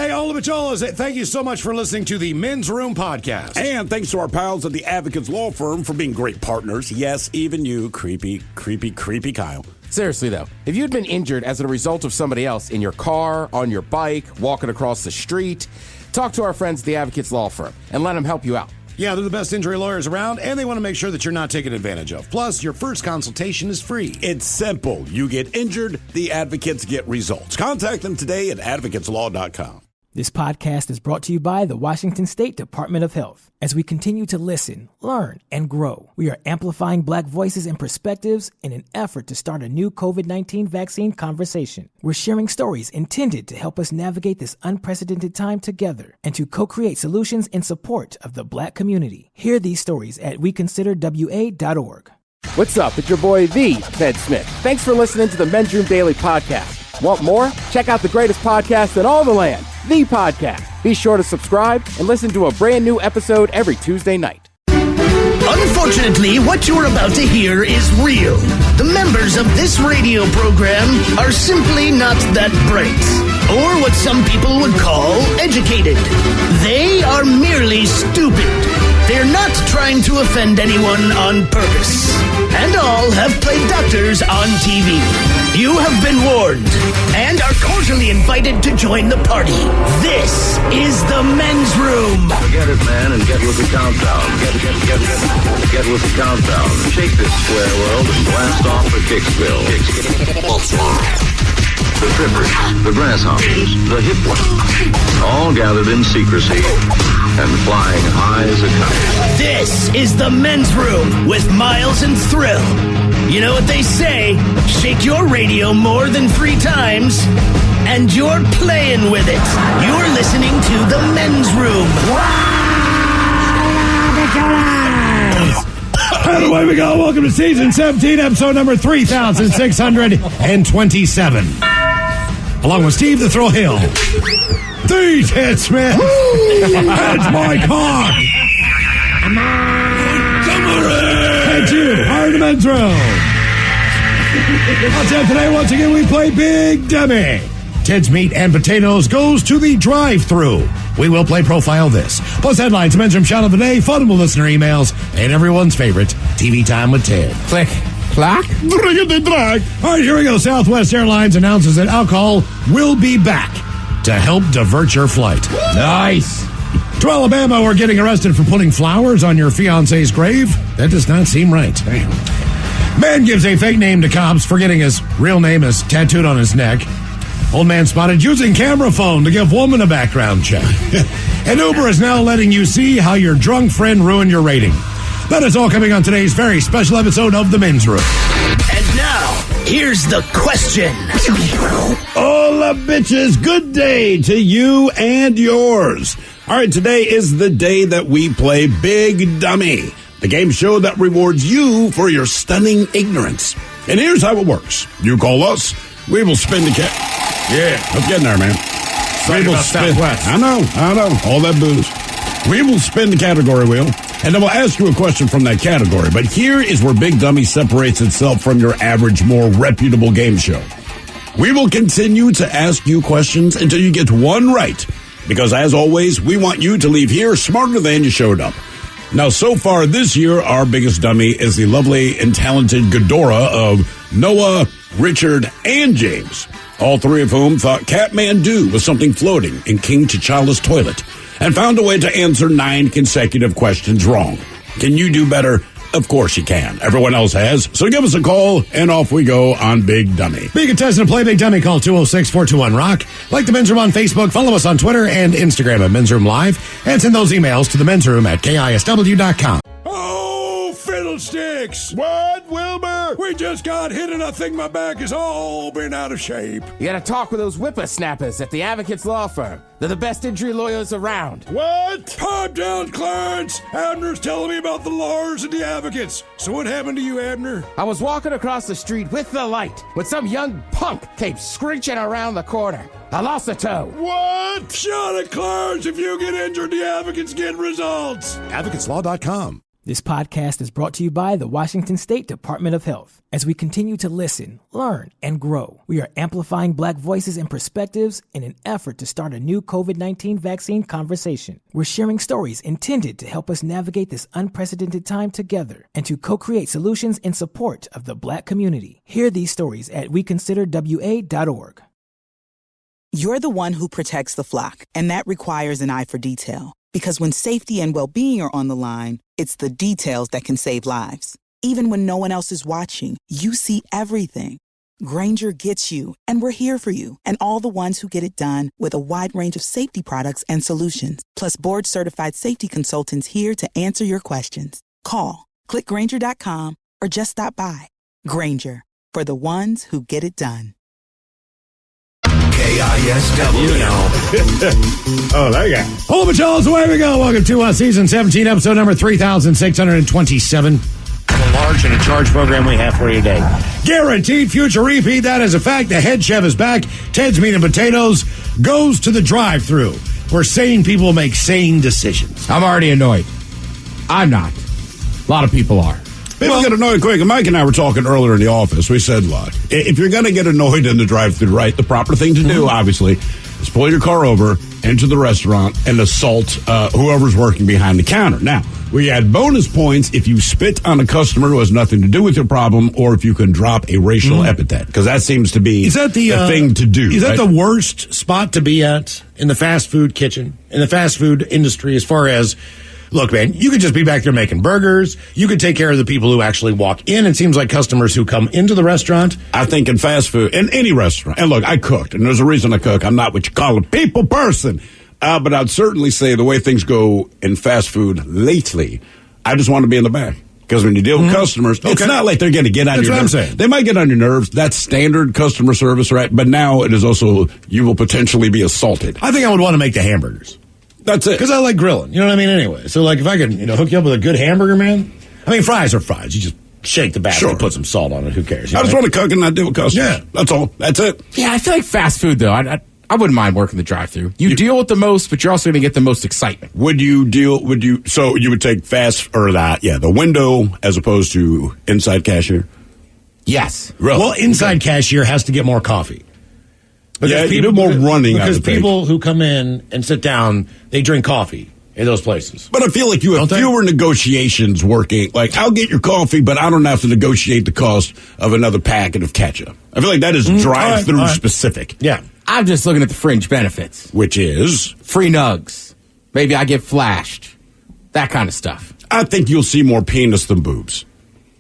Hey, all of it, all is it. Thank you so much for listening to the Men's Room Podcast. And thanks to our pals at the Advocates Law Firm for being great partners. Yes, even you, creepy Kyle. Seriously, though, if you'd been injured as a result of somebody else in your car, on your bike, walking across the street, talk to our friends at the Advocates Law Firm and let them help you out. Yeah, they're the best injury lawyers around, and they want to make sure that you're not taken advantage of. Plus, your first consultation is free. It's simple. You get injured, the advocates get results. Contact them today at advocateslaw.com. This podcast is brought to you by the Washington State Department of Health. As we continue to listen, learn, and grow, we are amplifying Black voices and perspectives in an effort to start a new COVID-19 vaccine conversation. We're sharing stories intended to help us navigate this unprecedented time together and to co-create solutions in support of the Black community. Hear these stories at weconsiderwa.org. What's up? It's your boy, The Ted Smith. Thanks for listening to the Men's Room Daily Podcast. Want more? Check out the greatest podcast in all the land, The Podcast. Be sure to subscribe and listen to a brand new episode every Tuesday night. Unfortunately, what you're about to hear is real. The members of this radio program are simply not that bright, or what some people would call educated. They are merely stupid. They're not trying to offend anyone on purpose. And all have played doctors on TV. You have been warned and are cordially invited to join the party. This is the Men's Room. Forget it, man, and get with the countdown. Get with the countdown. Shake this square world and blast off for Kicksville. The trippers, the grasshoppers, the hip ones, all gathered in secrecy and flying high as a kite. This is the Men's Room with Miles and Thrill. You know what they say, shake your radio more than 3 times, and you're playing with it. You're listening to the Men's Room. And away we go. Welcome to season 17, episode number 3627. Along with Steve the Thrill Hill. The Ted Smith. That's my car. And you are the Men's Room. I'll tell you today, once again, we play Big Dummy. Ted's Meat and Potatoes goes to the drive-thru. We will play Profile This. Plus headlines, Men's Room Shot of the Day, fun listener emails, and everyone's favorite, TV Time with Ted. Click. Clock? Drag. All right, here we go. Southwest Airlines announces that alcohol will be back to help divert your flight. Nice. To Alabama, we're getting arrested for putting flowers on your fiance's grave. That does not seem right. Damn. Man gives a fake name to cops, forgetting his real name is tattooed on his neck. Old man spotted using camera phone to give woman a background check. And Uber is now letting you see how your drunk friend ruined your rating. That is all coming on today's very special episode of The Men's Room. And now, here's the question. Hola, bitches. Good day to you and yours. All right, today is the day that we play Big Dummy, the game show that rewards you for your stunning ignorance. And here's how it works. You call us, we will spin the cat. Yeah, let's get in there, man. Sorry about Southwest. I know, all that booze. We will spin the category wheel, and then we'll ask you a question from that category. But here is where Big Dummy separates itself from your average, more reputable game show. We will continue to ask you questions until you get one right. Because, as always, we want you to leave here smarter than you showed up. Now, so far this year, our biggest dummy is the lovely and talented Ghidorah of Noah, Richard, and James. All 3 of whom thought Kathmandu was something floating in King T'Challa's toilet and found a way to answer 9 consecutive questions wrong. Can you do better? Of course you can. Everyone else has. So give us a call, and off we go on Big Dummy. Be a contestant and play Big Dummy. Call 206-421-ROCK. Like the Men's Room on Facebook. Follow us on Twitter and Instagram at Men's Room Live. And send those emails to the Men's Room at KISW.com. Oh, fiddlesticks! What, Wilbur? We just got hit and I think my back has all been out of shape. You gotta talk with those whippersnappers at the Advocates Law Firm. They're the best injury lawyers around. What? Pipe down, Clarence. Abner's telling me about the lawyers and the advocates. So what happened to you, Abner? I was walking across the street with the light when some young punk came screeching around the corner. I lost a toe. What? Shut it, Clarence. If you get injured, the advocates get results. AdvocatesLaw.com. This podcast is brought to you by the Washington State Department of Health. As we continue to listen, learn, and grow, we are amplifying Black voices and perspectives in an effort to start a new COVID-19 vaccine conversation. We're sharing stories intended to help us navigate this unprecedented time together and to co-create solutions in support of the Black community. Hear these stories at weconsiderwa.org. You're the one who protects the flock, and that requires an eye for detail. Because when safety and well-being are on the line, it's the details that can save lives. Even when no one else is watching, you see everything. Grainger gets you, and we're here for you, and all the ones who get it done with a wide range of safety products and solutions, plus board-certified safety consultants here to answer your questions. Call, click Grainger.com, or just stop by. Grainger, for the ones who get it done. KISW. Oh, there you go. Hold up, Charles, away we go. Welcome to season 17, episode number 3627. The large and in charge program we have for you today. Guaranteed future repeat. That is a fact. The head chef is back. Ted's Meat and Potatoes goes to the drive-thru where sane people make sane decisions. I'm already annoyed. I'm not. A lot of people are. People get annoyed quick. And Mike and I were talking earlier in the office. We said, look, if you're going to get annoyed in the drive-thru, right, the proper thing to do, obviously, is pull your car over into the restaurant and assault whoever's working behind the counter. Now, we add bonus points if you spit on a customer who has nothing to do with your problem, or if you can drop a racial epithet, because that seems to be the thing to do. Is that the worst spot to be at in the fast food kitchen, in the fast food industry, as far as, look, man, you could just be back there making burgers. You could take care of the people who actually walk in. It seems like customers who come into the restaurant. I think in fast food, in any restaurant, and look, I cooked, and there's a reason I cook. I'm not what you call a people person. But I'd certainly say the way things go in fast food lately, I just want to be in the back. Because when you deal with customers, it's not like they're going to get on your nerves. They might get on your nerves. That's standard customer service, right? But now it is also, you will potentially be assaulted. I think I would want to make the hamburgers. That's it. Because I like grilling. You know what I mean? Anyway. So, like, if I could, hook you up with a good hamburger, man. I mean, fries are fries. You just shake the batter and put some salt on it. Who cares? I just want to cook and not deal with customers. Yeah. That's all. That's it. Yeah, I feel like fast food, though. I wouldn't mind working the drive-thru. You deal with the most, but you're also going to get the most excitement. So you would take the window as opposed to inside cashier? Yes. Really? Well, inside cashier has to get more coffee. Because you do more running. Because people who come in and sit down, they drink coffee in those places. But I feel like you have fewer negotiations working. Like, I'll get your coffee, but I don't have to negotiate the cost of another packet of ketchup. I feel like that is drive-through specific. Yeah. I'm just looking at the fringe benefits. Which is? Free nugs. Maybe I get flashed. That kind of stuff. I think you'll see more penis than boobs.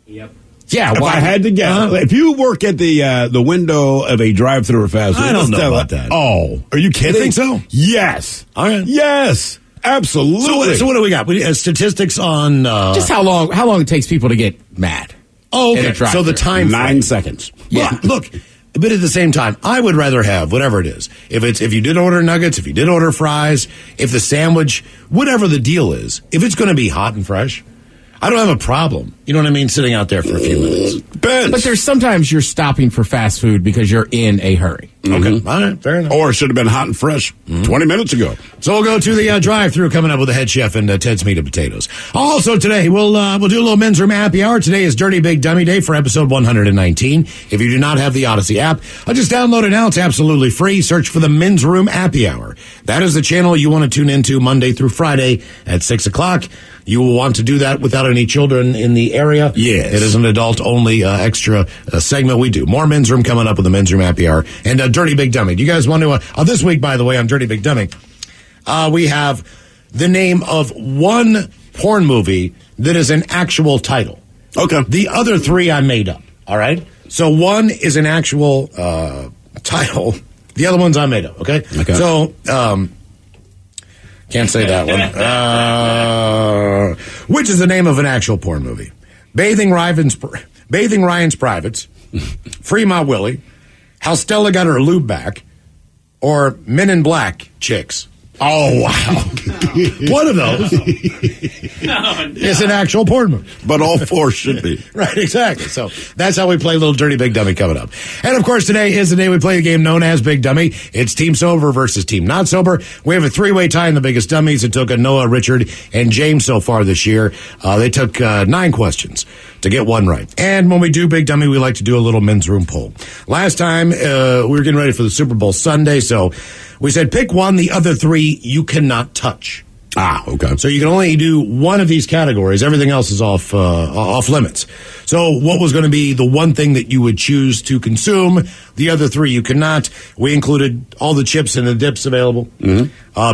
Yep. Yeah, if I had to guess, if you work at the window of a drive-thru or fast food, I don't know about that. Oh, are you kidding? You think so? Yes. All right. Yes. Absolutely. So what do we got? Statistics on just how long it takes people to get mad. Oh, okay. So the time 9 seconds. Yeah. Look, but at the same time, I would rather have whatever it is. If you did order nuggets, if you did order fries, if the sandwich, whatever the deal is, if it's going to be hot and fresh, I don't have a problem. You know what I mean? Sitting out there for a few minutes. But there's sometimes you're stopping for fast food because you're in a hurry. Okay. All right. Fair enough. Or it should have been hot and fresh 20 minutes ago. So we'll go to the drive-thru coming up with the head chef and Ted's Meat and Potatoes. Also today, we'll do a little men's room happy hour. Today is Dirty Big Dummy Day for episode 119. If you do not have the Odyssey app, I'll just download it now. It's absolutely free. Search for the men's room happy hour. That is the channel you want to tune into Monday through Friday at 6 o'clock. You will want to do that without any children in the area. Yes. It is an adult-only extra segment we do. More men's room coming up with the men's room happy hour. And Dirty Big Dummy. Do you guys want to... this week, by the way, on Dirty Big Dummy, we have the name of one porn movie that is an actual title. Okay. The other three I made up. All right? So one is an actual title. The other ones I made up. Okay? So... can't say that one. Which is the name of an actual porn movie? Bathing Ryan's Privates, Free My Willie, How Stella Got Her Lube Back, or Men in Black Chicks. Oh, wow. One of those is an actual porn movie. But all 4 should be. Right, exactly. So that's how we play Little Dirty Big Dummy coming up. And, of course, today is the day we play a game known as Big Dummy. It's Team Sober versus Team Not Sober. We have a 3-way tie in the biggest dummies. It took Noah, Richard, and James so far this year. They took 9 questions to get 1 right. And when we do Big Dummy, we like to do a little men's room poll. Last time, we were getting ready for the Super Bowl Sunday, so we said pick 1, the other 3 you cannot touch. Okay. So you can only do 1 of these categories. Everything else is off limits. So what was going to be the 1 thing that you would choose to consume? The other 3 you cannot. We included all the chips and the dips available,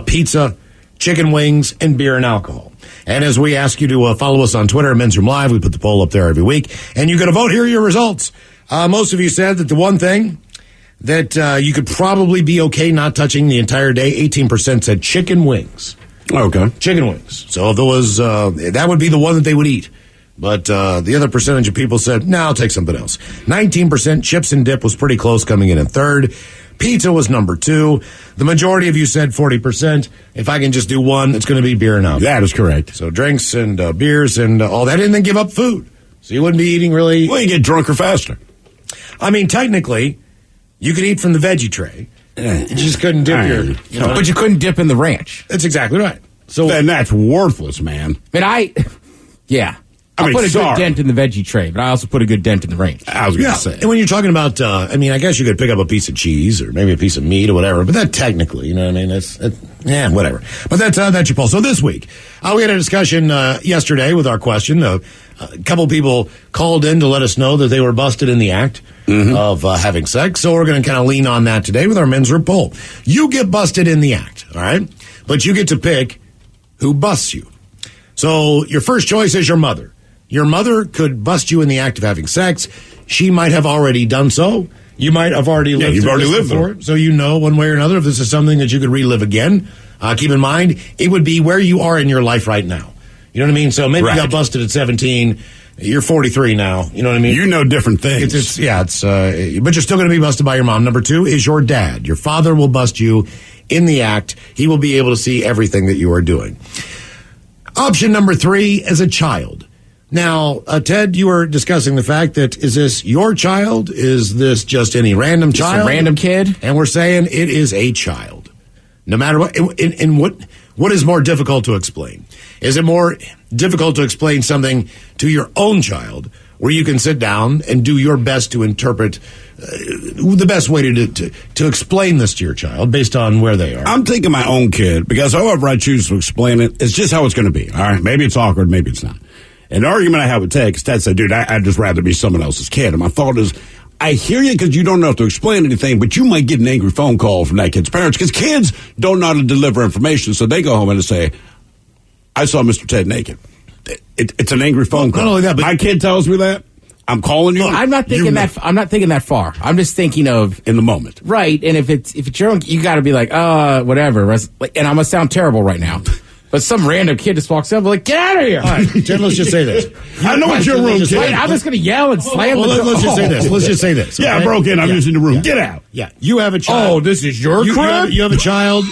pizza, chicken wings, and beer and alcohol. And as we ask you to follow us on Twitter, Men's Room Live, we put the poll up there every week. And you got to vote. Here are your results. Most of you said that the 1 thing that you could probably be okay not touching the entire day, 18% said chicken wings. Okay. Chicken wings. So if there was, that would be the one that they would eat. But the other percentage of people said, no, I'll take something else. 19% chips and dip was pretty close, coming in at 3rd. Pizza was number 2. The majority of you said 40%. If I can just do 1, it's going to be beer and alcohol. That is correct. So drinks and beers and all that, and then give up food. So you wouldn't be eating really. Well, you get drunker faster. I mean, technically, you could eat from the veggie tray. You just couldn't dip your. You know, but you couldn't dip in the ranch. That's exactly right. So then that's worthless, man. But I put a good dent in the veggie tray, but I also put a good dent in the range. I was going to say. And when you're talking about, I guess you could pick up a piece of cheese or maybe a piece of meat or whatever, but that technically, you know what I mean? That's whatever. But that's your poll. So this week, we had a discussion yesterday with our question. A couple people called in to let us know that they were busted in the act of having sex. So we're going to kind of lean on that today with our men's room poll. You get busted in the act, all right? But you get to pick who busts you. So your first choice is your mother. Your mother could bust you in the act of having sex. She might have already done so. You might have already lived before, so you know one way or another if this is something that you could relive again. Keep in mind, it would be where you are in your life right now. You know what I mean? So maybe you got busted at 17. You're 43 now. You know what I mean? You know different things. But you're still going to be busted by your mom. Number 2 is your dad. Your father will bust you in the act. He will be able to see everything that you are doing. Option number 3 is a child. Now, Ted, you were discussing the fact that, is this your child? Is this just any random child? Just a random kid? And we're saying it is a child. No matter what. And what is more difficult to explain? Is it more difficult to explain something to your own child where you can sit down and do your best to interpret the best way to explain this to your child based on where they are? I'm thinking my own kid, because however I choose to explain it, it's just how it's going to be. All right, maybe it's awkward, maybe it's not. An argument I have with Ted, because Ted said, dude, I'd just rather be someone else's kid. And my thought is, I hear you because you don't know how to explain anything, but you might get an angry phone call from that kid's parents, because kids don't know how to deliver information, so they go home and say, I saw Mr. Ted naked. It's an angry phone call. Not only that, but my kid tells me that. I'm calling you. No, I'm not thinking that. I'm not thinking that far. I'm just thinking of in the moment, right? And if it's your own, you got to be like, whatever. And I'm gonna sound terrible right now, but some random kid just walks up, like, get out of here. All right, Jen, let's just say this. I know it's your room, kid. I'm just gonna yell and slam the door. Let's just say this. Let's just say this. Yeah, I broke in. I'm using the room. Get out. Yeah, you have a child. Oh, this is your crib? You have a child.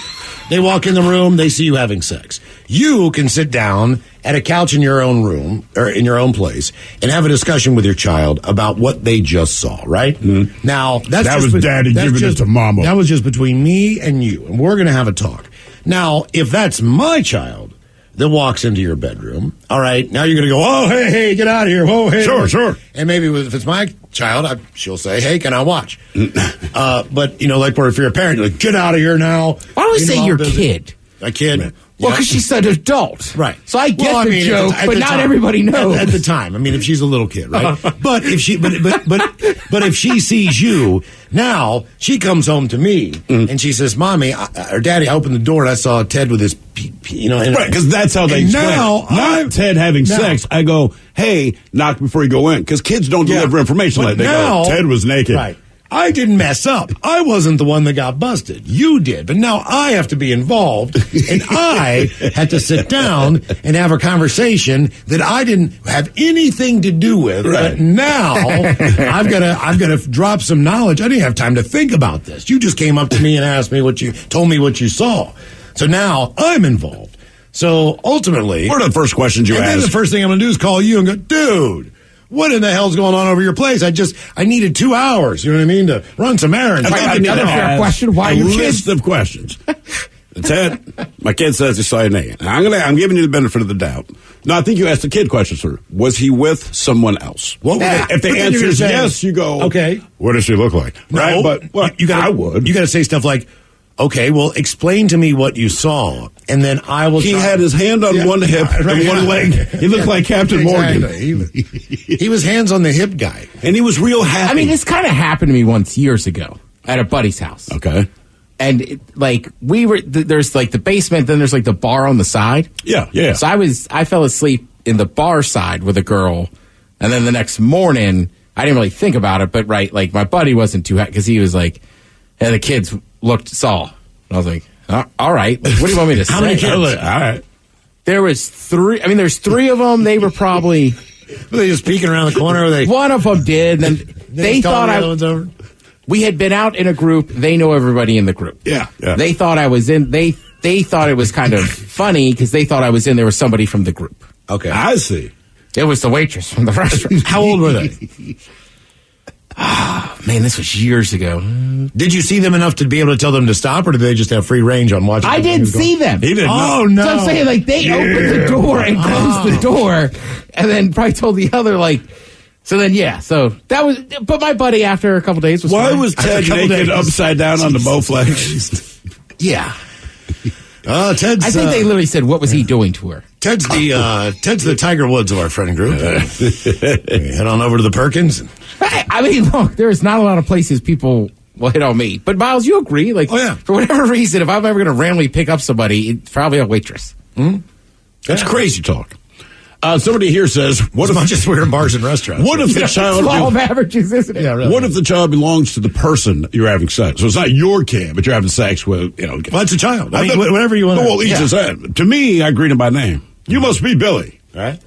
They walk in the room. They see you having sex. You can sit down at a couch in your own room or in your own place and have a discussion with your child about what they just saw, right? Mm-hmm. Now, that was Daddy giving it to Mama. That was just between me and you, and we're going to have a talk. Now, if that's my child that walks into your bedroom, all right, now you're going to go, oh, hey, get out of here. Oh, hey. Sure. And maybe if it's my child, she'll say, hey, can I watch? But, like if you're a parent, you're like, get out of here now. Why do we say your kid? A kid. Well, because she's an adult. Right. So I get the joke, but not everybody knows. At the time. I mean, if she's a little kid, right? But if she if she sees you, now she comes home to me and she says, Mommy, or Daddy, I opened the door and I saw Ted with his, right, because that's how they explain it. Not Ted having sex. I go, hey, knock before you go in. Because kids don't deliver information like that. They go, Ted was naked. Right. I didn't mess up. I wasn't the one that got busted. You did. But now I have to be involved, and I had to sit down and have a conversation that I didn't have anything to do with. Right. But now I've got to drop some knowledge. I didn't have time to think about this. You just came up to me and asked me told me what you saw. So now I'm involved. So ultimately, what are the first questions you ask? And then the first thing I'm going to do is call you and go, dude, what in the hell's going on over your place? I needed 2 hours. You know what I mean? To run some errands. Another fair question. Why are you list of questions? Ted, my kid says he saw your name. I'm giving you the benefit of the doubt. No, I think you asked the kid question, sir. Was he with someone else? If the answer is yes, you go, okay. What does she look like? Right? No, but I would. You got to say stuff like, okay, well, explain to me what you saw, and then I will. He had his hand on one hip and one leg. He looked like Captain Morgan. He was hands on the hip guy, and he was real happy. I mean, this kind of happened to me once years ago at a buddy's house. Okay. And we were there's like the basement, then there's like the bar on the side. Yeah. So I fell asleep in the bar side with a girl, and then the next morning I didn't really think about it, but like my buddy wasn't too happy because he was like, "Hey, the kids saw." And I was like, "All right, like, what do you want me to say?" How many kids? All right. There was 3. I mean, there's 3 of them. They were probably. Were they just peeking around the corner? Or they? One of them did. And then they thought over? We had been out in a group. They know everybody in the group. Yeah. They thought I was in. They thought it was kind of funny because they thought I was in. There was somebody from the group. Okay, I see. It was the waitress from the restaurant. How old were they? Man, this was years ago. Did you see them enough to be able to tell them to stop, or did they just have free range on watching? I didn't see them. He didn't. Oh, no. So I'm saying, like, they opened the door and closed the door, and then probably told the other, like, so then, yeah. So that was, but my buddy after a couple days was Why fine. was Ted naked upside down on the Bowflex? Yeah. Ted's. I think they literally said, "What was he doing to her?" Ted's the Tiger Woods of our friend group. Head on over to the Perkins. I mean, look, there's not a lot of places people will hit on me. But Miles, you agree? Like, for whatever reason, if I'm ever going to randomly pick up somebody, it's probably a waitress. That's crazy talk. Somebody here says, "What if just we're in bars and restaurants? What if the child? Law of averages, isn't it? Yeah, really. What if the child belongs to the person you're having sex? So it's not your kid, but you're having sex with. Well, it's a child. I mean, whatever you want. Well, each is that. To me, I greet him by name. You must be Billy, right?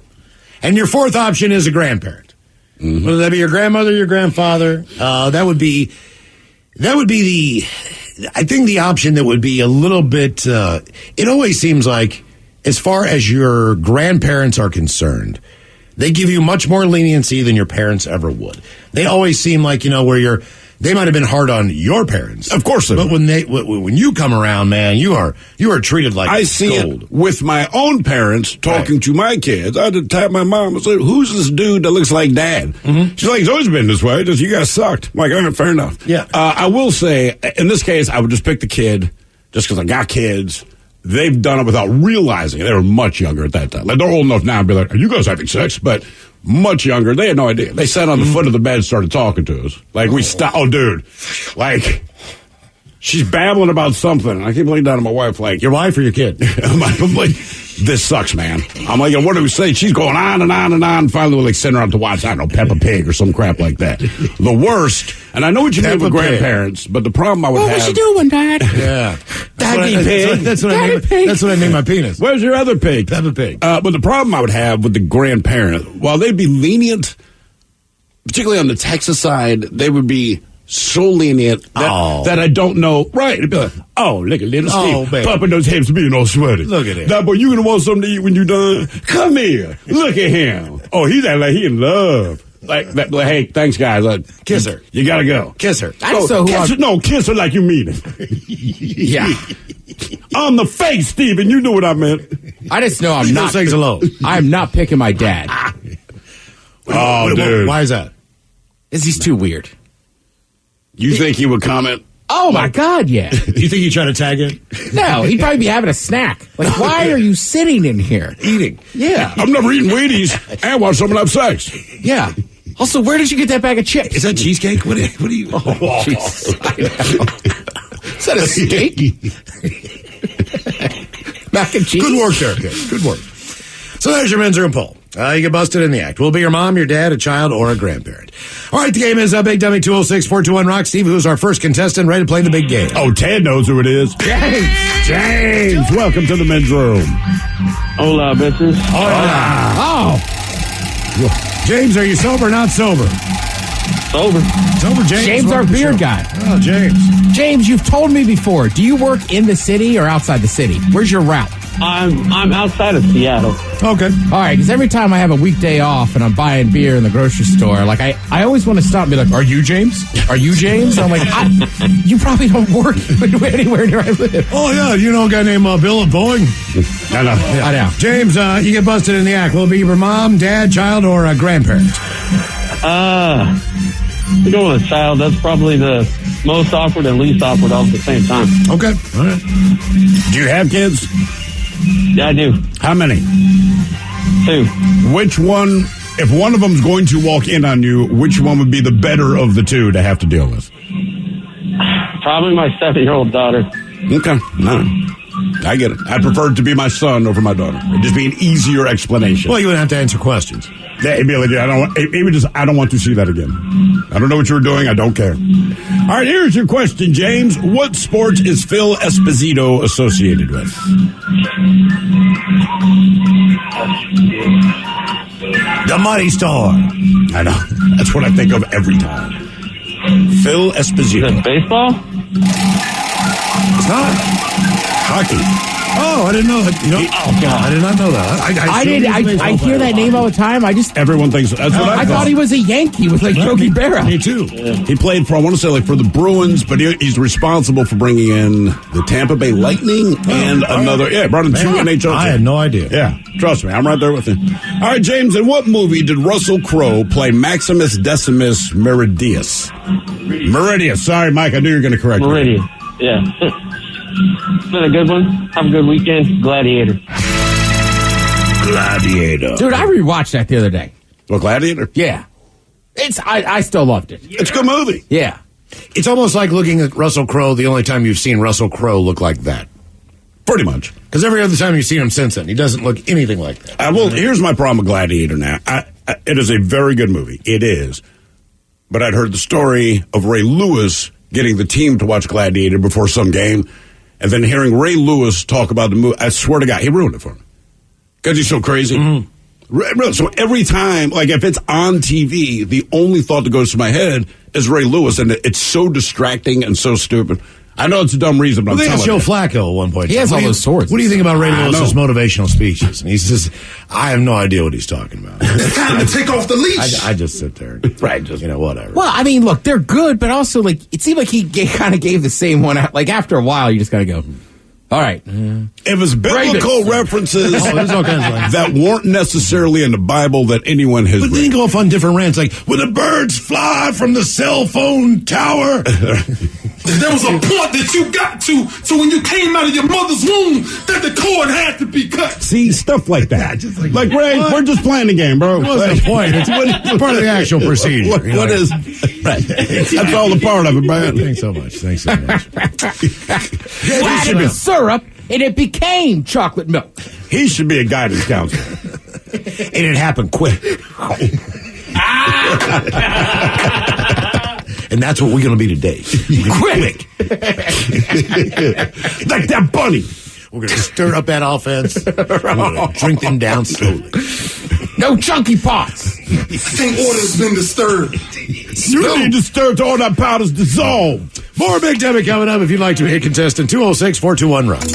And your fourth option is a grandparent. Mm-hmm. Whether that be your grandmother, your grandfather, that would be the. I think the option that would be a little bit. It always seems like, as far as your grandparents are concerned, they give you much more leniency than your parents ever would. They always seem like, where they might have been hard on your parents. Of course they were. But when you come around, man, you are treated like I see gold. It with my own parents talking to my kids. I had to tap my mom and say, "Who's this dude that looks like Dad?" Mm-hmm. She's like, "He's always been this way. Just you guys sucked." I'm like, all right, fair enough. Yeah. I will say, in this case, I would just pick the kid just because I got kids. They've done it without realizing it. They were much younger at that time. Like, they're old enough now to be like, "Are you guys having sex?" But much younger. They had no idea. They sat on the foot of the bed and started talking to us. Like, we stopped. Oh, dude. Like, she's babbling about something. I keep looking down at my wife like, your wife or your kid? I'm like, this sucks, man. I'm like, what do we say? She's going on and on and on. Finally, we'll send her out to watch, I don't know, Peppa Pig or some crap like that. The worst, and I know what you mean with grandparents, but the problem I would have. What was she doing, Dad? Yeah. Daddy Pig. That's what I named my penis. Where's your other pig? Peppa Pig. But the problem I would have with the grandparent, while they'd be lenient, particularly on the Texas side, they would be so lenient that I don't know. Right. It'd be like, "Oh, look at little Steve pumping those hips being all sweaty. Look at him. Now, boy, you going to want something to eat when you're done? Come here. Look at him. Oh, he's acting like he in love." Like, hey, thanks, guys. Kiss her. You got to go. Kiss her. Kiss her like you mean it. Yeah. On the face, Steven. You knew what I meant. I just know I'm not. I'm not picking my dad. Dude. Why is that? He's too weird. You think he would comment? Oh, my God, yeah. You think he'd try to tag it? No, he'd probably be having a snack. Like, why are you sitting in here? Eating. Yeah. I'm never eating Wheaties and watch someone have sex. Yeah. Also, where did you get that bag of chips? Is that cheesecake? What are you... Oh, Jesus. Is that a steak? Mac and cheese? Good work there, kid. Good work. So there's your men's room poll. You get busted in the act. Will be your mom, your dad, a child, or a grandparent. All right, the game is Big Dummy 206-421-ROCK. Steve, who's our first contestant, ready to play the big game? Oh, Ted knows who it is. James, welcome to the men's room. Hola, bitches. Hola. Oh. James, are you sober or not sober? Sober. Sober, James. James, our beard guy. Oh, James. James, you've told me before. Do you work in the city or outside the city? Where's your route? I'm outside of Seattle. Okay. All right, because every time I have a weekday off and I'm buying beer in the grocery store, like I always want to stop and be like, "Are you James? Are you James?" I'm like, "You probably don't work anywhere near I live." Oh yeah, you know a guy named Bill at Boeing. I know. I know. James, you get busted in the act. Will it be your mom, dad, child, or a grandparent? We're going with a child. That's probably the most awkward and least awkward all at the same time. Okay. All right. Do you have kids? Yeah, I do. How many? 2. Which one, if one of them's going to walk in on you, which one would be the better of the two to have to deal with? Probably my 7-year-old daughter. Okay. No. I get it. I prefer it to be my son over my daughter. It'd just be an easier explanation. Well, you wouldn't have to answer questions. Yeah, it'd be like, I don't want to see that again. I don't know what you were doing. I don't care. All right, here's your question, James. What sport is Phil Esposito associated with? The money store. I know. That's what I think of every time. Phil Esposito. Is it baseball? It's not. Hockey. Oh, I didn't know that. You know, Oh, God. I did not know that. I hear that name all the time. Everyone thinks that's what I thought he was a Yankee with like Yogi Berra. Me too. Yeah. He played for, I want to say, like for the Bruins, but he's responsible for bringing in the Tampa Bay Lightning and another. Yeah, brought in 2 NHL teams. I had no idea. Yeah, trust me, I'm right there with you. All right, James, in what movie did Russell Crowe play Maximus Decimus Meridius? Meridius. Sorry, Mike, I knew you were going to correct me. Meridian. Yeah. It's been a good one. Have a good weekend. Gladiator. Dude, I rewatched that the other day. Well, Gladiator? Yeah. I still loved it. It's a good movie. Yeah. It's almost like looking at Russell Crowe the only time you've seen Russell Crowe look like that. Pretty much. Because every other time you've seen him since then, he doesn't look anything like that. Well, here's my problem with Gladiator now. It is a very good movie. It is. But I'd heard the story of Ray Lewis getting the team to watch Gladiator before some game, and then hearing Ray Lewis talk about the movie, I swear to God, he ruined it for me. Because he's so crazy. Mm-hmm. So every time, like if it's on TV, the only thought that goes to my head is Ray Lewis, and it's so distracting and so stupid. I know it's a dumb reason, but I'm telling you. Joe Flacco at one point. He has all those swords. What do you think about Ray Lewis's motivational speeches? And he says, I have no idea what he's talking about. It's time to take off the leash. I just sit there and, right, just, whatever. Well, I mean, look, they're good, but also, like, it seemed like he kind of gave the same one out. Like, after a while, you just got to go, all right. It was biblical references there's all kinds of things that weren't necessarily in the Bible that anyone has read. But then you go off on different rants, like, when the birds fly from the cell phone tower. There was a point that you got to, so when you came out of your mother's womb, that the cord had to be cut. See, stuff like that. Like Ray, we're just playing the game, bro. What's the point? It's part of the actual procedure. What is? Right. That's all a part of it, man. Thanks so much. Added the syrup, and it became chocolate milk. He should be a guidance counselor. And it happened quick. And that's what we're going to be today. Quick. Like that bunny. We're going to stir up that offense. We're going to drink them down slowly. No chunky pots. I think order's been disturbed. You need to stir till all that powder's dissolved. More Big Debbie coming up if you'd like to hit contestant 206-421-ROCK.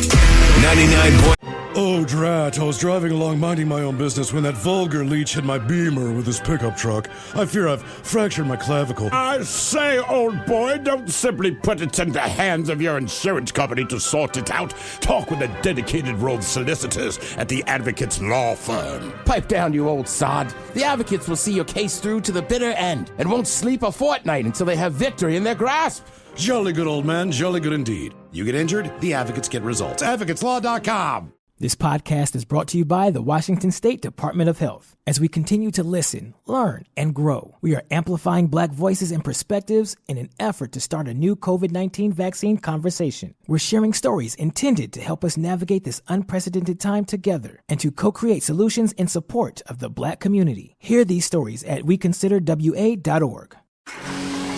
99. Oh, drat. I was driving along minding my own business when that vulgar leech hit my Beamer with his pickup truck. I fear I've fractured my clavicle. I say, old boy, don't simply put it in the hands of your insurance company to sort it out. Talk with a dedicated row of solicitors at the Advocates Law Firm. Pipe down, you old sod. The Advocates will see your case through to the bitter end and won't sleep a fortnight until they have victory in their grasp. Jolly good, old man. Jolly good indeed. You get injured, the Advocates get results. AdvocatesLaw.com. This podcast is brought to you by the Washington State Department of Health. As we continue to listen, learn, and grow, we are amplifying Black voices and perspectives in an effort to start a new COVID-19 vaccine conversation. We're sharing stories intended to help us navigate this unprecedented time together and to co-create solutions in support of the Black community. Hear these stories at weconsiderwa.org.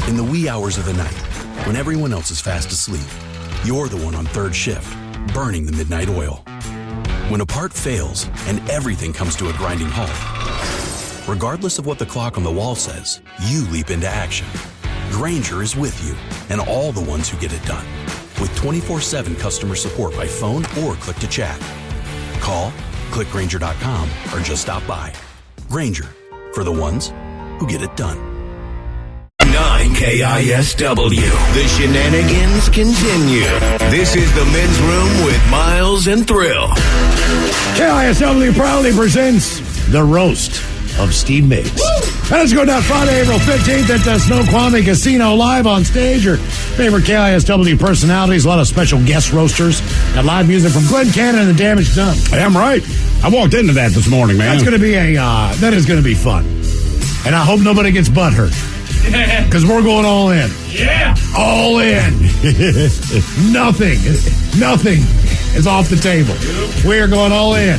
In the wee hours of the night, when everyone else is fast asleep, you're the one on third shift, burning the midnight oil. When a part fails and everything comes to a grinding halt, regardless of what the clock on the wall says, you leap into action. Grainger is with you and all the ones who get it done. With 24/7 customer support by phone or click to chat. Call, click Grainger.com, or just stop by. Grainger, for the ones who get it done. 9 KISW. The shenanigans continue. This is the Men's Room with Miles and Thrill. KISW proudly presents The Roast of Steve Miggs. And it's going down Friday, April 15th at the Snoqualmie Casino, live on stage. Your favorite KISW personalities, a lot of special guest roasters. Got live music from Glenn Cannon and The Damage Done. I'm right. I walked into that this morning, man. That's going to be that is going to be fun. And I hope nobody gets butthurt. Because we're going all in. Yeah. All in. Nothing is off the table. We are going all in.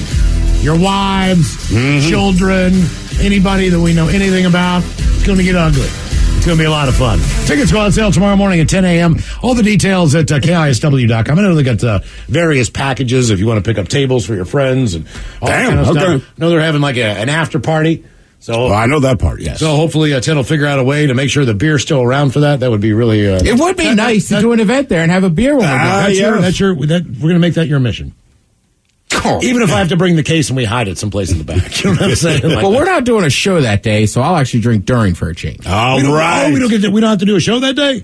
Your wives, children, anybody that we know anything about, it's going to get ugly. It's going to be a lot of fun. Tickets go on sale tomorrow morning at 10 a.m. All the details at KISW.com. I know they got various packages if you want to pick up tables for your friends and all that kind of stuff. I know they're having like an after party. So I know that part, yes. So hopefully Ted will figure out a way to make sure the beer's still around for that. That would be really... it would be nice to do an event there and have a beer when we're we're going to make that your mission. Oh, even if I have to bring the case and we hide it someplace in the back. You know what I'm saying? Well, we're not doing a show that day, so I'll actually drink during for a change. All right. We don't have to do a show that day?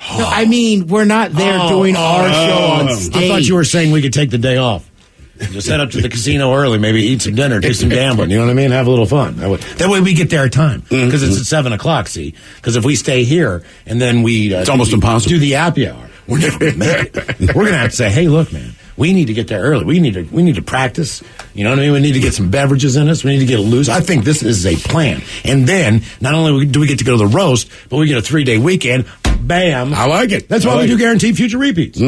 No, I mean, we're not there doing our show on stage. I thought you were saying we could take the day off. Just head up to the casino early, maybe eat some dinner, do some gambling, you know what I mean? Have a little fun. That way we get there at time, because it's at 7 o'clock, see? Because if we stay here and then it's almost impossible. Do the happy hour, we're never going to make it. We're going to have to say, hey, look, man, we need to get there early. We need to practice, you know what I mean? We need to get some beverages in us. We need to get loose. I think this is a plan. And then, not only do we get to go to the roast, but we get a 3-day weekend. Bam. I like it. That's why we do guaranteed future repeats.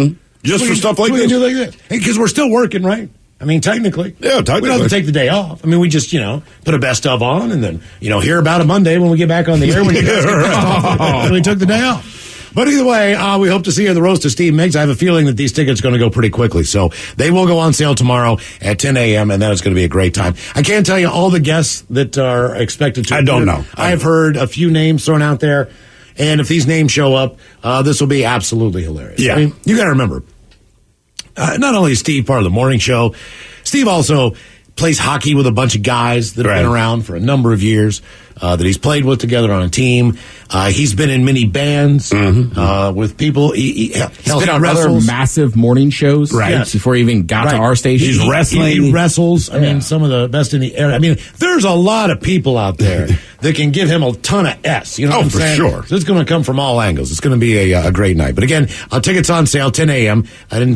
Just for stuff like this? We can do like this. Because we're still working, right? I mean, technically. Yeah, technically. We don't have to take the day off. I mean, we just, put a best of on and then, hear about it Monday when we get back on the air when you guys get best off. We took the day off. But either way, we hope to see you at the Roast of Steve Miggs. I have a feeling that these tickets are going to go pretty quickly. So they will go on sale tomorrow at 10 a.m., and that is going to be a great time. I can't tell you all the guests that are expected to. I don't know. I've heard a few names thrown out there, and if these names show up, this will be absolutely hilarious. Yeah. I mean, you got to remember, not only is Steve part of the morning show, Steve also plays hockey with a bunch of guys that have been around for a number of years, that he's played with together on a team. He's been in many bands with people. He's been on other massive morning shows before he even got to our station. He's wrestling. He wrestles. I mean, some of the best in the area. I mean, there's a lot of people out there that can give him a ton of S. You know what I'm saying? For sure. So it's going to come from all angles. It's going to be a great night. But again, tickets on sale, 10 a.m. And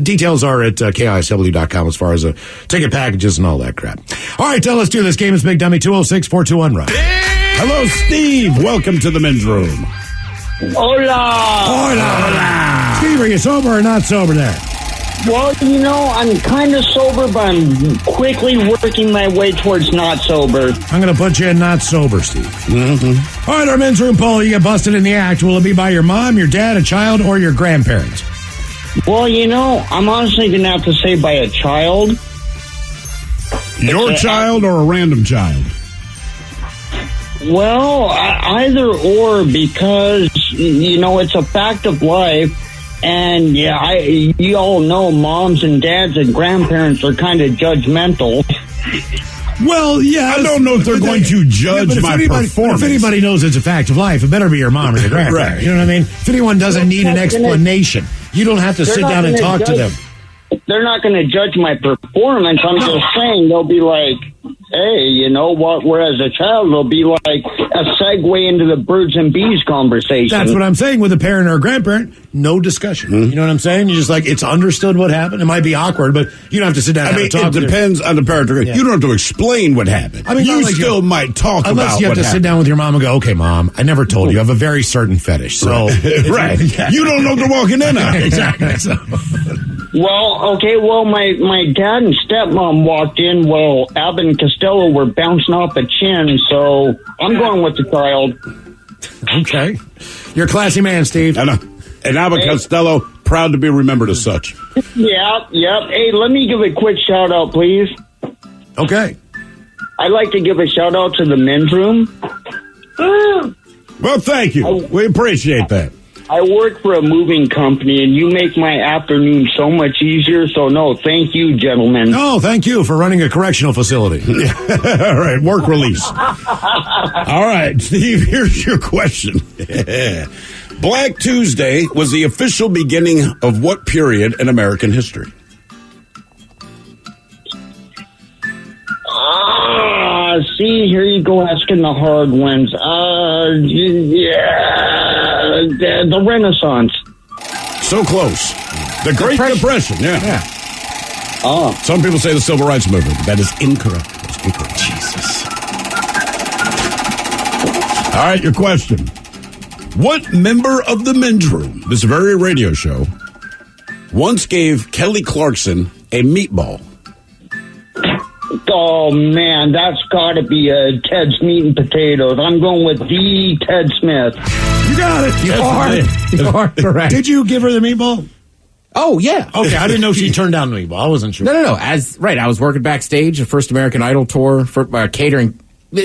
details are at KISW.com as far as ticket packages and all that crap. All right, let's do this game. It's Big Dummy 206-421-RUN. Hello, Steve. Welcome to the Men's Room. Hola. Steve, are you sober or not sober there? Well, I'm kind of sober, but I'm quickly working my way towards not sober. I'm going to put you in not sober, Steve. All right, our Men's Room poll. You get busted in the act. Will it be by your mom, your dad, a child, or your grandparents? Well, I'm honestly going to have to say by a child. Your child or a random child? Well, either or, because, it's a fact of life. And, you all know moms and dads and grandparents are kind of judgmental. Well, yeah. I don't know if they're going to judge my performance. If anybody knows it's a fact of life, it better be your mom or your grandparent. You know what I mean? If anyone doesn't need an explanation, you don't have to sit down and talk to them. They're not going to judge my performance. I'm just saying they'll be like, hey, you know what? Whereas a child will be like a segue into the birds and bees conversation. That's what I'm saying with a parent or a grandparent. No discussion. You know what I'm saying? You're just like, it's understood what happened. It might be awkward, but you don't have to sit down and talk. It depends on the parent. You don't have to explain what happened. I mean, you still might talk about what happened. Unless you have to sit down with your mom and go, okay, Mom, I never told you. I have a very certain fetish. So, right. You don't know what they're walking in on. Exactly. So. Well, okay, my dad and stepmom walked in while Abbott and Costello were bouncing off a chin, so I'm going with the child. Okay. You're a classy man, Steve. I know. And Abbott Costello, proud to be remembered as such. Yeah. Hey, let me give a quick shout-out, please. Okay. I'd like to give a shout-out to the Men's Room. Well, thank you. We appreciate that. I work for a moving company, and you make my afternoon so much easier. So, no, thank you, gentlemen. No, thank you for running a correctional facility. All right, work release. All right, Steve, here's your question. Black Tuesday was the official beginning of what period in American history? See, here you go asking the hard ones. The Renaissance. So close. The Great Depression, yeah. Oh. Some people say the Civil Rights Movement. That is incorrect. That's incorrect. Jesus. All right, your question. What member of the men's room, this very radio show, once gave Kelly Clarkson a meatball? Oh, man, that's got to be Ted's Meat and Potatoes. I'm going with the Ted Smith. You got it. You are correct. Did you give her the meatball? Oh, yeah. Okay, I didn't know she turned down the meatball. I wasn't sure. No. I was working backstage, the first American Idol tour for catering.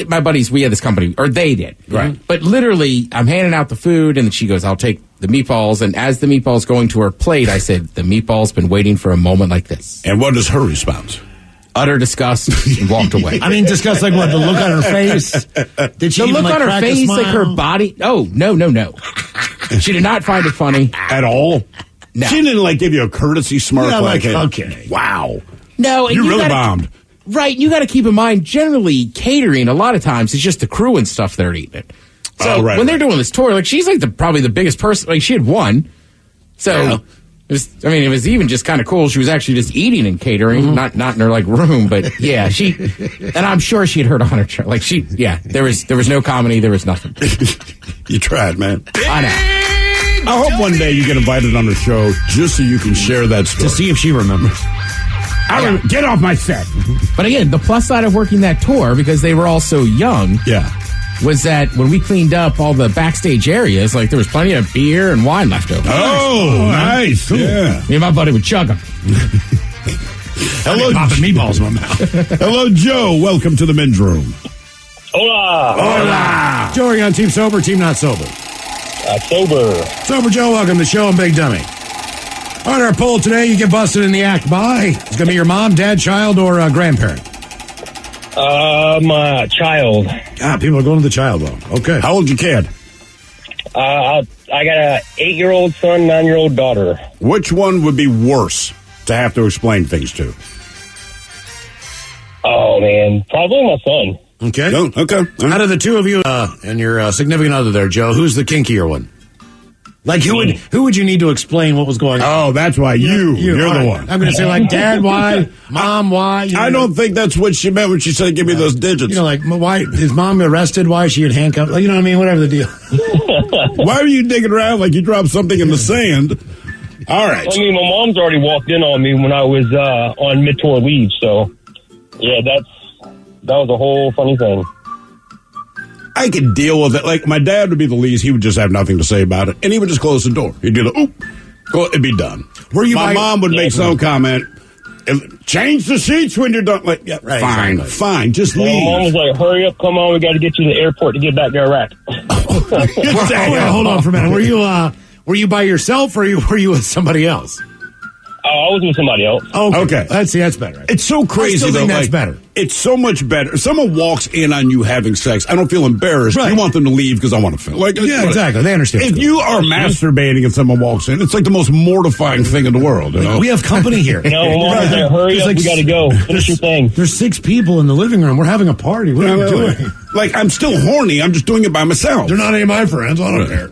My buddies, we had this company, or they did. Right. But literally, I'm handing out the food, and she goes, I'll take the meatballs. And as the meatball's going to her plate, I said, the meatball's been waiting for a moment like this. And what is her response? Utter disgust, and walked away. I mean, disgust like what? The look on her face? Did she the even, look on her face, like her body? Oh, no. She did not find it funny. At all? No. She didn't, give you a courtesy smirk? Yeah, okay. Wow. No. And you really bombed. Right, you got to keep in mind, generally, catering, a lot of times, it's just the crew and stuff that are eating it. So, when they're doing this tour, she's, probably the biggest person. She had won. So... Yeah. It was even just kind of cool. She was actually just eating and catering, not in her room, but yeah, and I'm sure she had heard 100. There was no comedy, there was nothing. You tried, man. I know. I hope one day you get invited on the show just so you can share that story. To see if she remembers. Get off my set. But again, the plus side of working that tour, because they were all so young, was that when we cleaned up all the backstage areas, there was plenty of beer and wine left over. Oh, nice. Cool. Yeah. Me and my buddy would chug them. Hello, popping meatballs in my mouth. Hello, Joe. Welcome to the men's room. Hola. Joe, are you on Team Sober, Team Not Sober? Sober. Sober Joe, welcome to the show. I'm Big Dummy. On our poll today, you get busted in the act by, it's going to be your mom, dad, child, or grandparent? My child. People are going to the child though. Okay. How old's your kid? I got a 8-year-old son, 9-year-old daughter. Which one would be worse to have to explain things to? Oh, man. Probably my son. Okay. Oh, okay. Out of the two of you and your significant other there, Joe, who's the kinkier one? Who would you need to explain what was going on? Oh, that's why you're the one. I'm going to say Dad, why? Mom, why? I don't think that's what she meant when she said, give me those digits. Why is Mom arrested? Why is she in handcuffs? You know what I mean? Whatever the deal. Why are you digging around like you dropped something in the sand? All right. I mean, my mom's already walked in on me when I was on mid-tour leave, so yeah, that was a whole funny thing. I could deal with it. My dad would be the least. He would just have nothing to say about it. And he would just close the door. He'd do it'd be done. My mom would make some comment. Change the seats when you're done. Fine. Just leave. My mom was like, hurry up, come on. We got to get you to the airport to get back to Iraq. Hold on for a minute. Were you by yourself or were you with somebody else? I was with somebody else. Okay. That's better. It's so crazy, I still think that's better. It's so much better. If someone walks in on you having sex, I don't feel embarrassed. Right. You want them to leave because I want to film. Exactly. They understand. If you are masturbating and someone walks in, it's the most mortifying thing in the world. You know? We have company here. No, right. Hurry up, we got to go. Finish your thing. There's 6 people in the living room. We're having a party. What are you doing? I'm still horny. I'm just doing it by myself. They're not any of my friends. I don't care.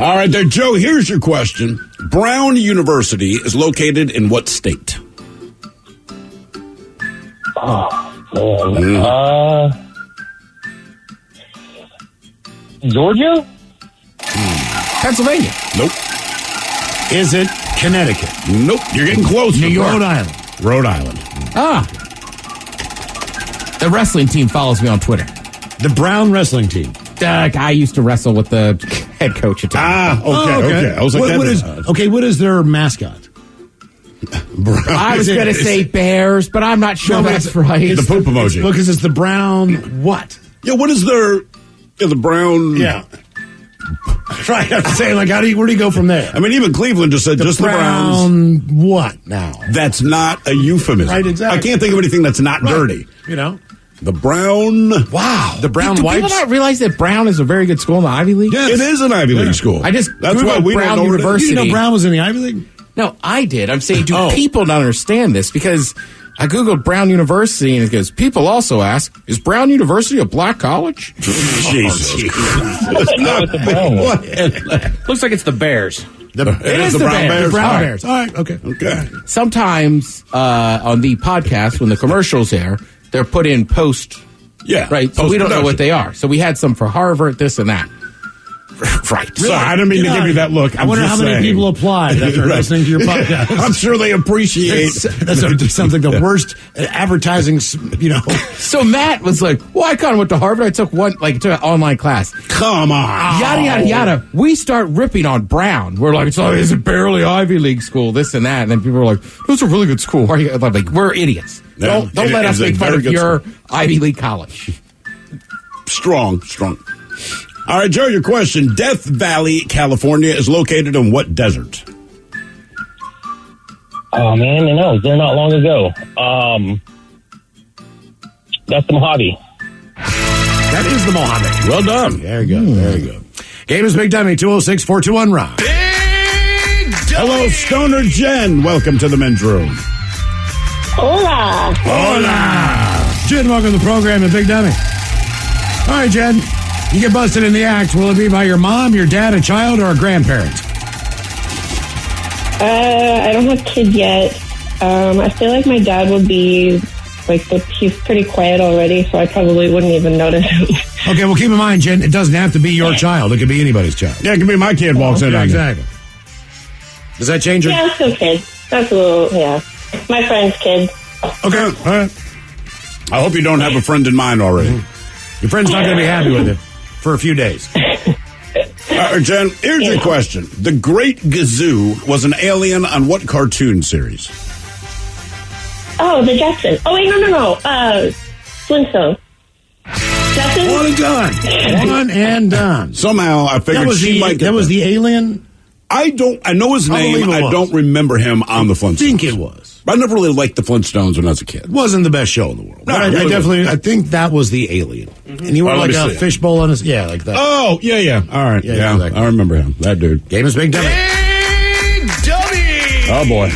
All right, there, Joe, here's your question. Brown University is located in what state? Georgia? Pennsylvania. Nope. Is it Connecticut? Nope. You're getting close. New York. Rhode Island. The wrestling team follows me on Twitter. The Brown wrestling team. I used to wrestle with the head coach at times. Okay. I was like, what is their mascot? I was going to say bears, but I'm not sure that's right. The poop emoji. Because it's the brown what? Yeah, what is the brown... Yeah. Right, I'm saying, like, where do you go from there? I mean, even Cleveland just said just the Browns. What now? That's not a euphemism. Right, exactly. I can't think of anything that's not dirty. You know? The Brown. Wow. The Brown Do Wipes. people not realize that Brown is a very good school in the Ivy League? Yes. It is an Ivy League school. That's why we Brown don't know University. You didn't know Brown was in the Ivy League? No, I did. I'm saying, do people not understand this? Because I Googled Brown University, and it goes, people also ask, is Brown University a black college? Jesus. No, it's a Brown one. Looks like it's the Bears. It is the Brown Bears. The Brown All right. Bears. All right, okay. Okay. Sometimes on the podcast, when the commercials air, they're put in post. Yeah. Right. So we don't know what they are. So we had some for Harvard, this and that. Right. So I didn't mean to give you that look. I wonder how many people applied after listening to your podcast. I'm sure they appreciate. That sounds like the worst advertising, you know. So Matt was like, well, I kind of went to Harvard. I took took an online class. Come on. Yada, yada, yada. We start ripping on Brown. We're like, it's a barely Ivy League school, this and that. And then people are like, it's a really good school. Why are you? Like, we're idiots. No, don't let us make fun of your Ivy League college. Strong. All right, Joe, your question. Death Valley, California is located in what desert? Oh, man, I was there not long ago. That's the Mojave. That is the Mojave. Well done. There you go. There you go. Game is Big Dummy, 206-421-ROCK. Hello, Stoner Jen. Welcome to the men's room. Hola. Hola. Jen, welcome to the program at Big Dummy. All right, Jen. You get busted in the act. Will it be by your mom, your dad, a child, or a grandparent? I don't have kids yet. I feel like my dad would be he's pretty quiet already, so I probably wouldn't even notice him. Okay, well, keep in mind, Jen, it doesn't have to be your child. It could be anybody's child. Yeah, it could be my kid walks in. Exactly. Does that change your... Yeah, still kids. That's a little, yeah. My friend's kid. Okay, all right. I hope you don't have a friend in mind already. Your friend's not going to be happy with it for a few days. Jen, here's your question. The Great Gazoo was an alien on what cartoon series? Oh, the Jetsons. Oh, wait, no. Flintstone. Jetsons? One and done. Somehow, I figured that was the alien? I know his name. I don't remember him on the Flintstones. I think it was. I never really liked the Flintstones when I was a kid. It wasn't the best show in the world. No, I think that was the alien. Mm-hmm. And he wore like a fishbowl on his... Yeah, like that. Oh, yeah. All right. Yeah, I remember him. That dude. Game is Big Dummy. Big Dummy! Oh, boy.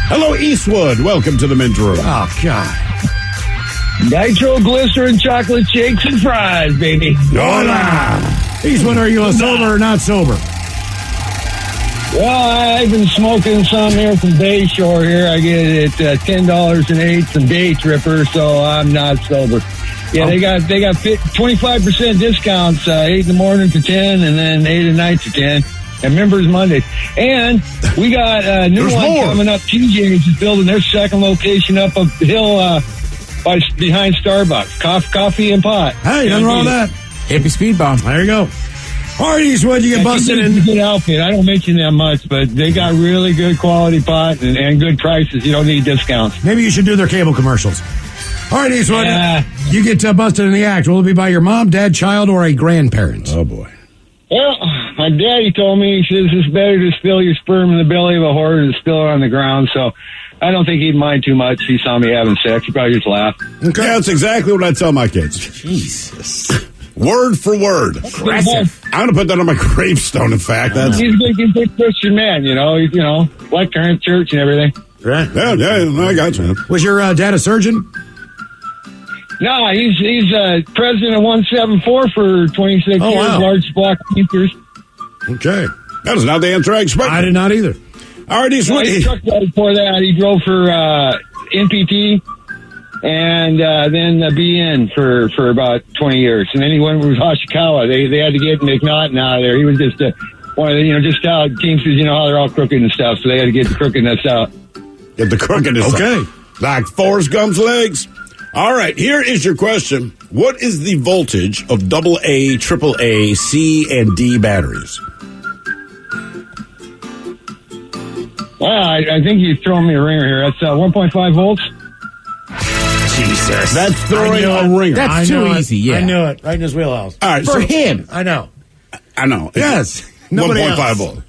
Hello, Eastwood. Welcome to the men's room. Oh, God. Nitroglycerin chocolate shakes and fries, baby. Hola! Eastwood, are you a sober or not sober? Well, I've been smoking some here from Bayshore here. I get it at $10 an eighth from Day Tripper, so I'm not sober. Yeah, they got 25% discounts, 8 in the morning to 10, and then 8 at night to 10. And members Monday. And we got a new one coming up. TJ's is building their second location up a hill behind Starbucks. Coffee and pot. Hey, nothing wrong with that. Hippie speed bomb. There you go. All right, Eastwood, you get busted in. Good outfit. I don't mention that much, but they got really good quality pot and good prices. You don't need discounts. Maybe you should do their cable commercials. All right, Eastwood, you get busted in the act. Will it be by your mom, dad, child, or a grandparent? Oh, boy. Well, my daddy told me, he says it's better to spill your sperm in the belly of a horse than spill it on the ground, so I don't think he'd mind too much if he saw me having sex. He'd probably just laugh. Okay. Yeah, that's exactly what I tell my kids. Jesus. Word for word. Aggressive. I'm going to put that on my gravestone, in fact. He's a big Christian man, He's, like current church and everything. Right. Yeah, I got you. Was your dad a surgeon? No, he's president of 174 for 26 years, largest block of thinkers. Okay. That is not the answer I expected. I did not either. All right, his truck driver before that, he drove for NPT and then BN for about 20 years. And then he went with Hashikawa. They had to get McNaughton out of there. He was just one of the, just how Teamsters, how they're all crooked and stuff. So they had to get the crookedness out. Get the crookedness out. Like Forrest Gump's legs. All right, here is your question. What is the voltage of AA, AAA, C, and D batteries? Well, I think you're throwing me a ringer here. That's 1.5 volts. Jesus. That's throwing a ringer. That's too easy, yeah. I knew it. Right in his wheelhouse. All right. For him. I know. I know. Yes. 1.5 volt.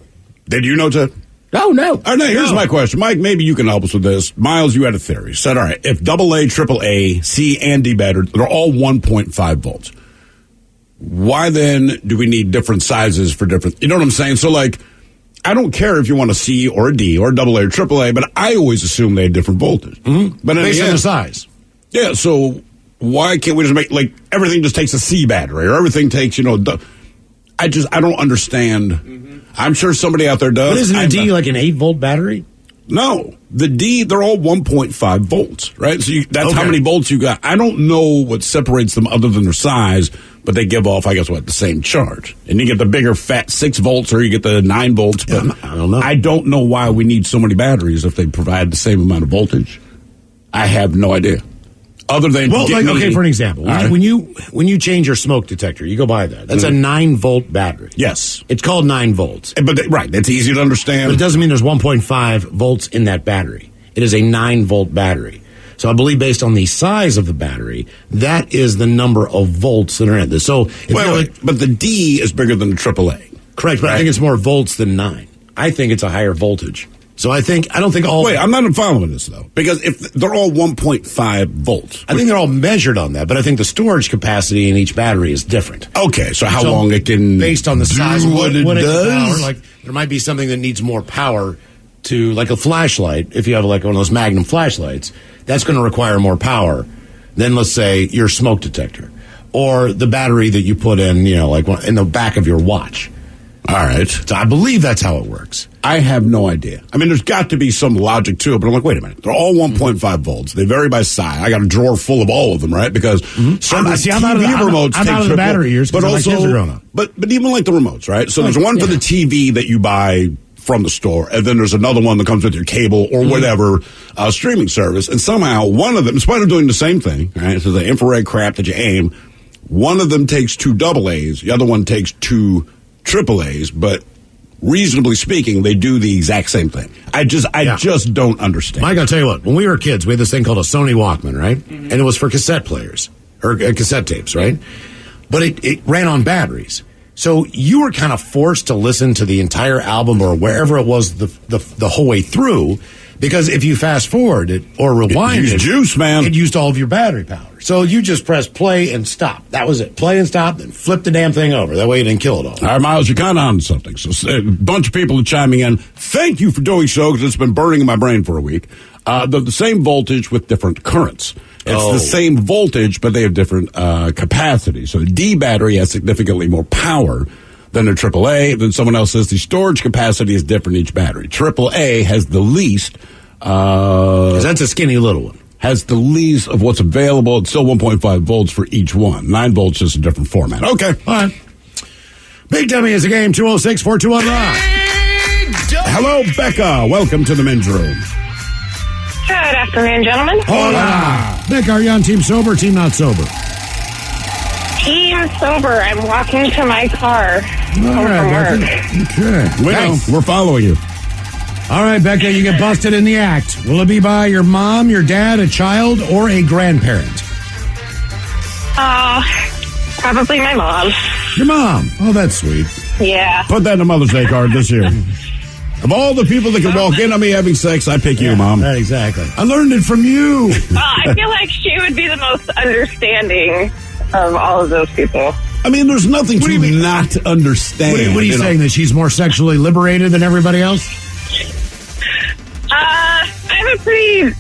Did you know, Ted? Oh, no. All right, now, here's my question. Mike, maybe you can help us with this. Miles, you had a theory. You said, all right, if AA, AAA, C, and D batteries, they're all 1.5 volts. Why then do we need different sizes for different... You know what I'm saying? So, like, I don't care if you want a C or a D or a AA or AAA, but I always assume they had different voltage. Mm-hmm. But based on the size. Yeah, so why can't we just make, like, everything just takes a C battery or everything takes, I don't understand. Mm-hmm. I'm sure somebody out there does. But isn't a D like an 8-volt battery? No. The D, they're all 1.5 volts, right? So that's how many volts you got. I don't know what separates them other than their size, but they give off, I guess, the same charge. And you get the bigger, fat 6 volts or you get the 9 volts. But I don't know. I don't know why we need so many batteries if they provide the same amount of voltage. I have no idea. Other than for an example, when you change your smoke detector, you go buy that. That's a 9-volt battery. Yes, it's called 9 volts. But that's easy to understand. But it doesn't mean there's 1.5 volts in that battery. It is a 9-volt battery. So I believe based on the size of the battery, that is the number of volts that are in this. So, but the D is bigger than the AAA. Correct, but I think it's more volts than 9. I think it's a higher voltage. So I don't think all... Wait, I'm not following this, though. Because if they're all 1.5 volts... I think they're all measured on that, but I think the storage capacity in each battery is different. Okay, so how long it can... Based on the size of what it does? Power, like, there might be something that needs more power to... Like a flashlight, if you have like one of those Magnum flashlights, that's going to require more power than, let's say, your smoke detector. Or the battery that you put in, like in the back of your watch. All right. So I believe that's how it works. I have no idea. I mean, there's got to be some logic to it, but I'm like, wait a minute. They're all 1.5 volts. They vary by size. I got a drawer full of all of them, right? Because some TV remotes take out of the battery years, but also my kids are grown up. But even like the remotes, right? So there's one for the TV that you buy from the store, and then there's another one that comes with your cable or whatever streaming service. And somehow one of them, in spite of doing the same thing, right? So the infrared crap that you aim, one of them takes 2 AA's, the other one takes 2 AAA's, but reasonably speaking, they do the exact same thing. I just don't understand. Mike, I'll tell you what. When we were kids, we had this thing called a Sony Walkman, right? Mm-hmm. And it was for cassette players, or cassette tapes, right? But it ran on batteries. So you were kind of forced to listen to the entire album or wherever it was the whole way through, because if you fast forward it or rewind it, juice, man. It used all of your battery power. So you just press play and stop. That was it. Play and stop, then flip the damn thing over. That way you didn't kill it all. All right, Miles, you're kind of on something. So a bunch of people are chiming in. Thank you for doing so, because it's been burning in my brain for a week. The same voltage with different currents. It's the same voltage, but they have different capacity. So the D battery has significantly more power than a AAA. Then someone else says the storage capacity is different each battery. AAA has the least. 'Cause that's a skinny little one. Has the least of what's available. It's still 1.5 volts for each one. 9 volts is a different format. Okay. All right. Big Dummy is a game. 206-421-ROCK. Hello, Becca. Welcome to the men's room. Good afternoon, gentlemen. Hola. Becca, are you on Team Sober or Team Not Sober? Team Sober. I'm walking to my car. All right, Becca. Okay. We're following you. All right, Becca, you get busted in the act. Will it be by your mom, your dad, a child, or a grandparent? Probably my mom. Your mom. Oh, that's sweet. Yeah. Put that in a Mother's Day card this year. Of all the people that can walk in on me having sex, I pick you, Mom. Exactly. I learned it from you. I feel like she would be the most understanding of all of those people. I mean, there's nothing to not understand. What are you saying, that she's more sexually liberated than everybody else? I have a pretty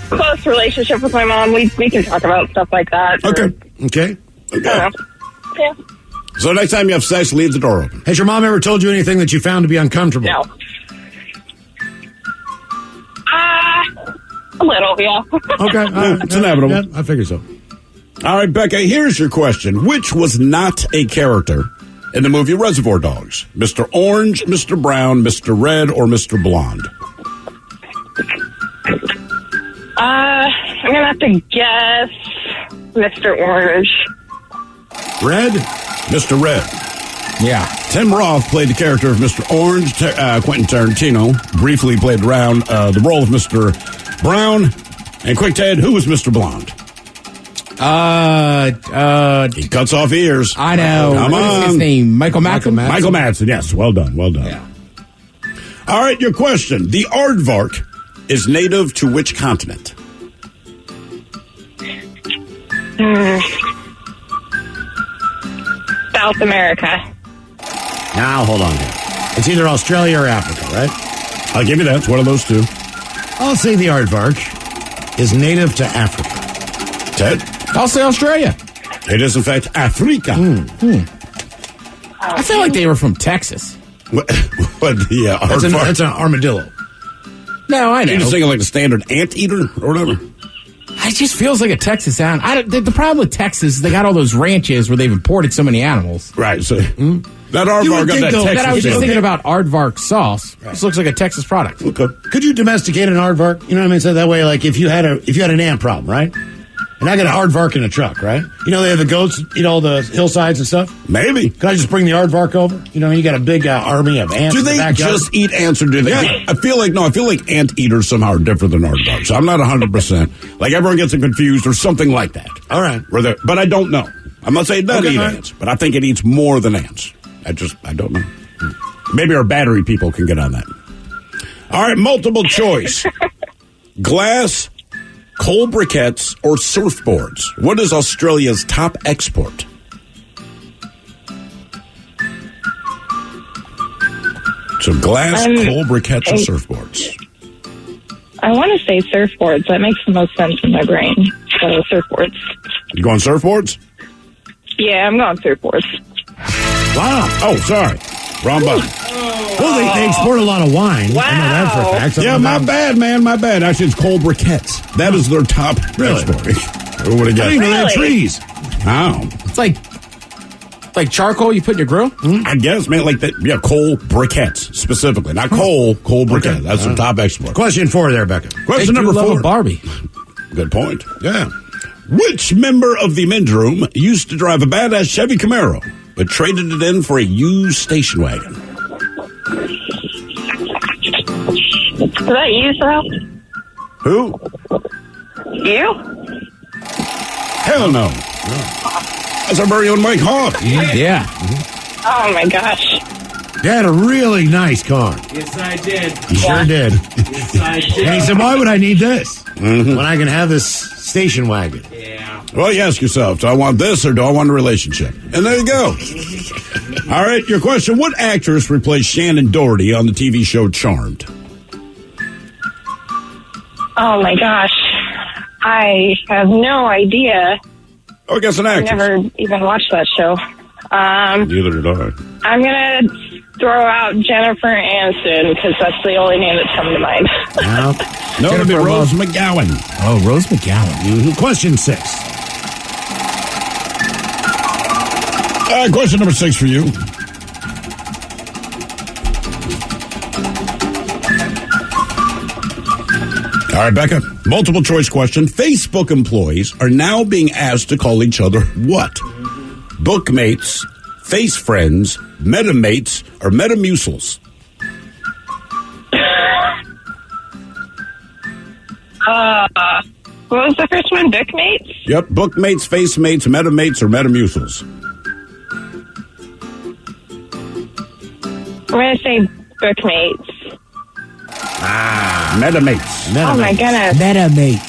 close relationship with my mom. We can talk about stuff like that. Okay. Yeah. So next time you have sex, leave the door open. Has your mom ever told you anything that you found to be uncomfortable? No. A little, yeah. Okay. It's inevitable. Yeah, I figure so. All right, Becca, here's your question. Which was not a character in the movie Reservoir Dogs? Mr. Orange, Mr. Brown, Mr. Red, or Mr. Blonde? I'm going to have to guess Mr. Orange. Red? Mr. Red. Yeah. Tim Roth played the character of Mr. Orange. Quentin Tarantino briefly played around the role of Mr. Brown. And quick, Ted, who was Mr. Blonde? He cuts off ears. I know. Come what on. is his name? Michael Madsen? Michael Madsen, yes. Well done. Yeah. All right, your question. The aardvark is native to which continent? South America. Now, hold on here. It's either Australia or Africa, right? I'll give you that. It's one of those two. I'll say the aardvark is native to Africa. Ted? I'll say Australia. It is, in fact, Africa. I feel like they were from Texas. What the aardvark? That's an armadillo. No, I know. You're just thinking like a standard anteater or whatever? It just feels like a Texas sound. The problem with Texas is they got all those ranches where they've imported so many animals. Right. So that aardvark got that Texas. I was just thinking about aardvark sauce. Right. This looks like a Texas product. Okay. Could you domesticate an aardvark? You know what I mean? So that way, like if you had an ant problem, right? And I got an aardvark in a truck, right? You know they have the goats eat all the hillsides and stuff? Maybe. Could I just bring the aardvark over? You know, you got a big army of ants. Do they just eat ants or do they? Yeah. I feel like anteaters somehow are different than aardvarks. I'm not 100%. Like everyone gets it confused or something like that. All right. But I don't know. I'm not saying it doesn't eat ants, but I think it eats more than ants. I don't know. Maybe our battery people can get on that. All right, multiple choice. Glass, coal briquettes, or surfboards. What is Australia's top export? So glass, coal briquettes, or surfboards. I want to say surfboards. That makes the most sense in my brain. So surfboards. You going surfboards? Yeah, I'm going surfboards. Wow. Oh, sorry. Wrong button. Well, they export a lot of wine. Wow. I know that for a fact. Yeah, my bad, man. My bad. Actually, it's coal briquettes. That is their top export. Who would have guessed? I didn't even know they had trees. Wow. It's like charcoal you put in your grill? I guess, man. Like that. Yeah, coal briquettes specifically. Not coal briquettes. Okay. That's their top export. Question 4 there, Becca. Question number 4. Barbie. Good point. Yeah. Which member of the men's room used to drive a badass Chevy Camaro, but traded it in for a used station wagon? Is that you, Sal? Who? You? Hell no. That's our very own Mike Hawk. Yeah. Oh, my gosh. You had a really nice car. Yes, I did. You sure did. Yes, I did. And he said, why would I need this when I can have this station wagon? Yeah. Well, you ask yourself, do I want this or do I want a relationship? And there you go. All right, your question. What actress replaced Shannon Doherty on the TV show Charmed? Oh, my gosh. I have no idea. Oh, I guess an actress. I never even watched that show. Neither did I. I'm going to throw out Jennifer Aniston because that's the only name that's come to mind. No, it'll be Rose McGowan. Oh, Rose McGowan. Mm-hmm. Question 6. Question number 6 for you. All right, Becca. Multiple choice question. Facebook employees are now being asked to call each other what? Bookmates, face friends, metamates, or metamucils? What was the first one? Bookmates? Yep, bookmates, face mates, metamates, or metamucils. I'm going to say bookmates. Metamates. Oh, my goodness.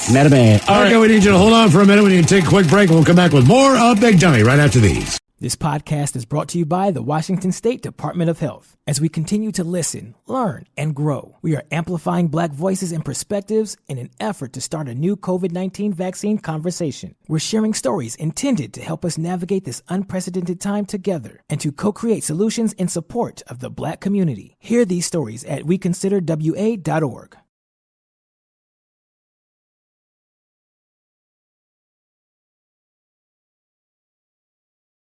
Metamates. All right, we need you to hold on for a minute. We need to take a quick break. We'll come back with more of Big Dummy right after these. This podcast is brought to you by the Washington State Department of Health. As we continue to listen, learn, and grow, we are amplifying Black voices and perspectives in an effort to start a new COVID-19 vaccine conversation. We're sharing stories intended to help us navigate this unprecedented time together and to co-create solutions in support of the Black community. Hear these stories at weconsiderwa.org.